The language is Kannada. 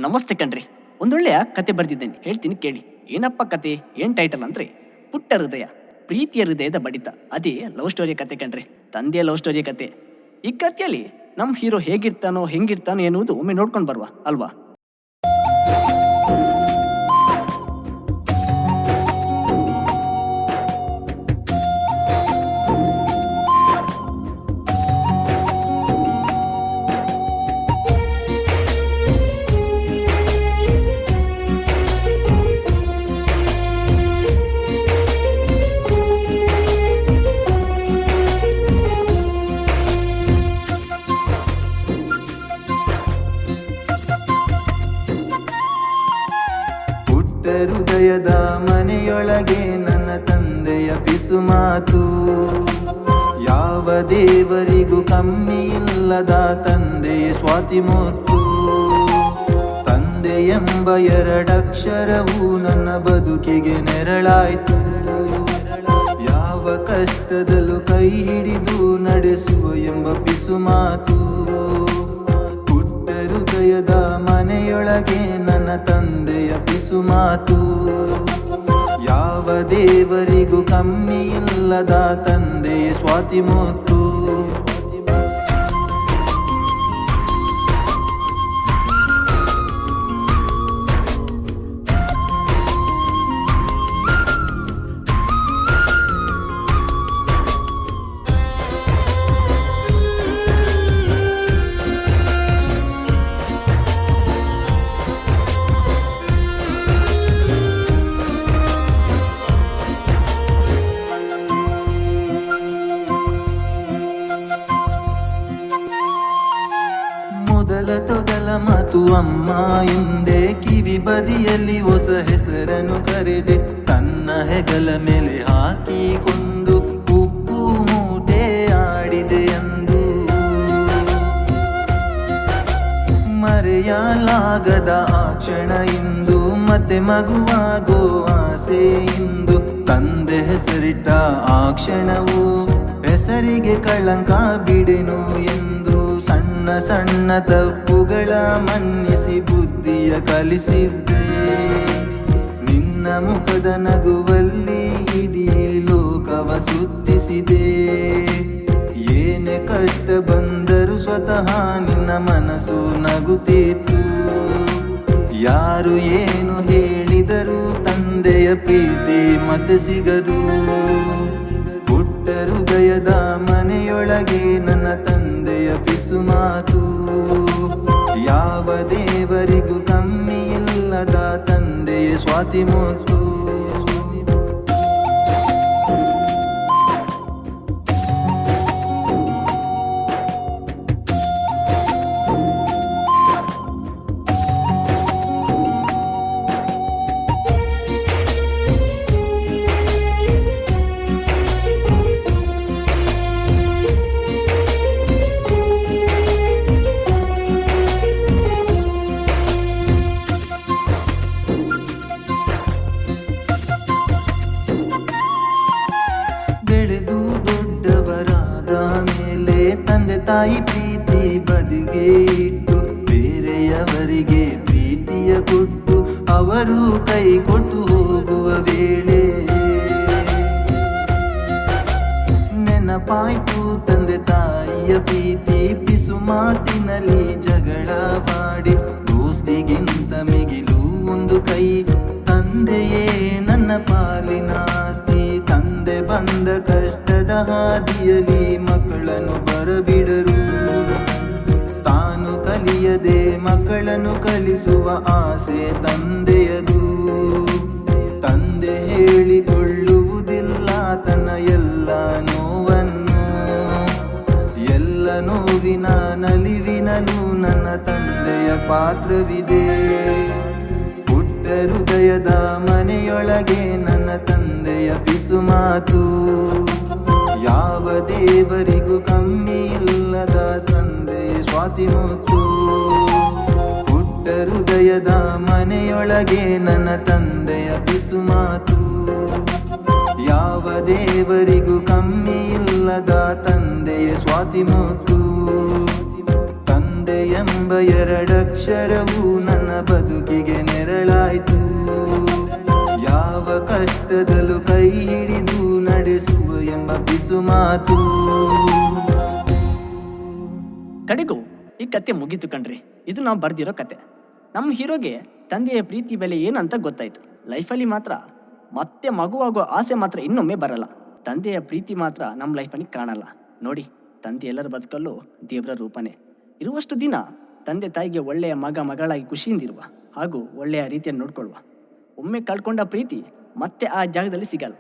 ನಮಸ್ತೆ ಕಣ್ರಿ. ಒಂದೊಳ್ಳೆಯ ಕತೆ ಬರೆದಿದ್ದೇನೆ, ಹೇಳ್ತೀನಿ ಕೇಳಿ. ಏನಪ್ಪ ಕತೆ, ಏನು ಟೈಟಲ್ ಅಂದರೆ ಪುಟ್ಟ ಹೃದಯ, ಪ್ರೀತಿಯ ಹೃದಯದ ಬಡಿತ. ಅದೇ ಲವ್ ಸ್ಟೋರಿ ಕತೆ ಕಣ್ರಿ, ತಂದೆಯ ಲವ್ ಸ್ಟೋರಿ ಕತೆ. ಈ ಕಥೆಯಲ್ಲಿ ನಮ್ಮ ಹೀರೋ ಹೇಗಿರ್ತಾನೋ ಹೆಂಗಿರ್ತಾನೋ ಎನ್ನುವುದು ಒಮ್ಮೆ ನೋಡ್ಕೊಂಡು ಬರುವ ಅಲ್ವಾ. ಹೃದಯದ ಮನೆಯೊಳಗೆ ನನ್ನ ತಂದೆಯ ಪಿಸು ಮಾತು, ಯಾವ ದೇವರಿಗೂ ಕಮ್ಮಿ ಇಲ್ಲದ ತಂದೆಯ ಸ್ವಾತಿ ಮುತ್ತು. ತಂದೆ ಎಂಬ ಎರಡಕ್ಷರವು ನನ್ನ ಬದುಕಿಗೆ ನೆರಳಾಯ್ತು, ಯಾವ ಕಷ್ಟದಲ್ಲೂ ಕೈ ಹಿಡಿದು ನಡೆಸುವ ಎಂಬ ಪಿಸು ಮಾತು. ಪುಟ್ಟ ಹೃದಯದ ಮನೆಯೊಳಗೆ ನನ್ನ ತಂದೆಯ ಪಿಸು ಮಾತು, ಯಾವ ದೇವರಿಗೂ ಕಮ್ಮಿ ಇಲ್ಲದ ತಂದೆಯ ಸ್ವಾತಿ ಮುತ್ತು. ತೊದಲ ಮಾತು ಅಮ್ಮ ಹಿಂದೆ ಕಿವಿ ಬದಿಯಲ್ಲಿ ಹೊಸ ಹೆಸರನ್ನು ಕರೆದೆ, ತನ್ನ ಹೆಗಲ ಮೇಲೆ ಹಾಕಿಕೊಂಡು ಉಪ್ಪು ಮೂಟೆ ಆಡಿದೆ ಎಂದು. ಮರೆಯಲಾಗದ ಆ ಕ್ಷಣ ಇಂದು, ಮತ್ತೆ ಮಗುವಾಗೋ ಆಸೆ ಇಂದು. ತಂದೆ ಹೆಸರಿಟ್ಟ ಆ ಕ್ಷಣವು ಹೆಸರಿಗೆ ಕಳಂಕ ಬಿಡೆನು ಎಂದು. ಸಣ್ಣ ಸಣ್ಣ ತಪ್ಪುಗಳ ಮನ್ನಿಸಿ ಬುದ್ಧಿಯ ಕಲಿಸಿದ್ದೆ, ನಿನ್ನ ಮುಖದ ನಗುವಲ್ಲಿ ಇಡೀ ಲೋಕವ ಸುತ್ತಿಸಿದೆ. ಏನೇ ಕಷ್ಟ ಬಂದರೂ ಸ್ವತಃ ನಿನ್ನ ಮನಸ್ಸು ನಗುತ್ತಿತ್ತು, ಯಾರು ಏನು ಹೇಳಿದರೂ ತಂದೆಯ ಪ್ರೀತಿ ಮತ್ತೆ ಸಿಗದು. ಪುಟ್ಟ ಹೃದಯದ ಮನೆಯೊಳಗೆ ನನ್ನ ತಂದೆಯ ಪಿಸು ಮಾತು, ಯಾವ ದೇವರಿಗೂ ಕಮ್ಮಿ ಇಲ್ಲದ ತಂದೆಯ ಸ್ವಾತಿ ಮುತ್ತು. ಬೆಳೆದು ದೊಡ್ಡವರಾದ ಮೇಲೆ ತಂದೆ ತಾಯಿ ಪ್ರೀತಿ ಬದಿಗೆ ಇಟ್ಟು, ಬೇರೆಯವರಿಗೆ ಪ್ರೀತಿಯ ಕೊಟ್ಟು ಅವರು ಕೈ ಕೊಟ್ಟು ಹೋಗುವ ವೇಳೆ ನೆನಪಾಯ್ತು ತಂದೆ ತಾಯಿಯ ಪ್ರೀತಿ. ಪಿಸು ಮಾತಿನಲ್ಲಿ ಜಗಳ ಮಾಡಿ ದೋಸ್ತಿಗಿಂತ ಮಿಗಿಲು ಒಂದು ಕೈ. ತಂದೆಯೇ ನನ್ನ ಪಾಲಿನ ಆಸ್ತಿ, ತಂದೆ ಬಂದ ಕಷ್ಟದ ಹಾದಿಯಲ್ಲಿ ಮಕ್ಕಳನ್ನು ಬರಬಿಡರು. ತಾನು ಕಲಿಯದೆ ಮಕ್ಕಳನ್ನು ಕಲಿಸುವ ಆಸೆ ತಂದೆಯದು. ತಂದೆ ಹೇಳಿಕೊಳ್ಳುವುದಿಲ್ಲ ತನ್ನ ಎಲ್ಲ ನೋವನ್ನು, ಎಲ್ಲ ನೋವಿನ ನಲಿವಿನಲ್ಲೂ ನನ್ನ ತಂದೆಯ ಪಾತ್ರವಿದೆ. ಪುಟ್ಟ ಹೃದಯದ ಮನೆಯೊಳಗೆ ನನ್ನ ತಂದೆಯ ಪಿಸು ಮಾತು, ಯಾವ ದೇವರಿಗೂ ಕಮ್ಮಿ ಇಲ್ಲದ ತಂದೆಯ ಸ್ವಾತಿ ಮುತ್ತು. ಪುಟ್ಟ ಹೃದಯದ ಮನೆಯೊಳಗೆ ನನ್ನ ತಂದೆಯ ಪಿಸು ಮಾತು, ಯಾವ ದೇವರಿಗೂ ಕಮ್ಮಿ ಇಲ್ಲದ ತಂದೆಯ ಸ್ವಾತಿ ಮುತ್ತು. ತಂದೆಯ ಎಂಬ ಎರಡಕ್ಷರವು ನನ್ನ ಬದುಕಿಗೆ ನೆರಳಾಯ್ತು. ಯಾವ ಕಷ್ಟದಲ್ಲೂ ಕೈ ಹಿಡಿದು ನಡೆಸುವ ಎಂಬ ಬಿಸು ಮಾತು. ಕಡೆಗೂ ಈ ಕತೆ ಮುಗೀತು ಕಣ್ರಿ. ಇದು ನಾವು ಬರ್ದಿರೋ ಕತೆ. ನಮ್ಮ ಹೀರೋಗೆ ತಂದೆಯ ಪ್ರೀತಿ ಬೆಲೆ ಏನಂತ ಗೊತ್ತಾಯ್ತು. ಲೈಫಲ್ಲಿ ಮಾತ್ರ ಮತ್ತೆ ಮಗುವಾಗೋ ಆಸೆ ಮಾತ್ರ ಇನ್ನೊಮ್ಮೆ ಬರಲ್ಲ. ತಂದೆಯ ಪ್ರೀತಿ ಮಾತ್ರ ನಮ್ಮ ಲೈಫಲ್ಲಿ ಕಾಣಲ್ಲ. ನೋಡಿ, ತಂದೆ ಎಲ್ಲರ ಬದುಕಲ್ಲೂ ದೇವರ ರೂಪನೇ. ಇರುವಷ್ಟು ದಿನ ತಂದೆ ತಾಯಿಗೆ ಒಳ್ಳೆಯ ಮಗಳಾಗಿ ಖುಷಿಯಿಂದಿರುವ ಹಾಗೂ ಒಳ್ಳೆಯ ರೀತಿಯನ್ನು ನೋಡ್ಕೊಳ್ಳುವ. ಒಮ್ಮೆ ಕಳ್ಕೊಂಡ ಪ್ರೀತಿ ಮತ್ತೆ ಆ ಜಾಗದಲ್ಲಿ ಸಿಗಲ್ಲ.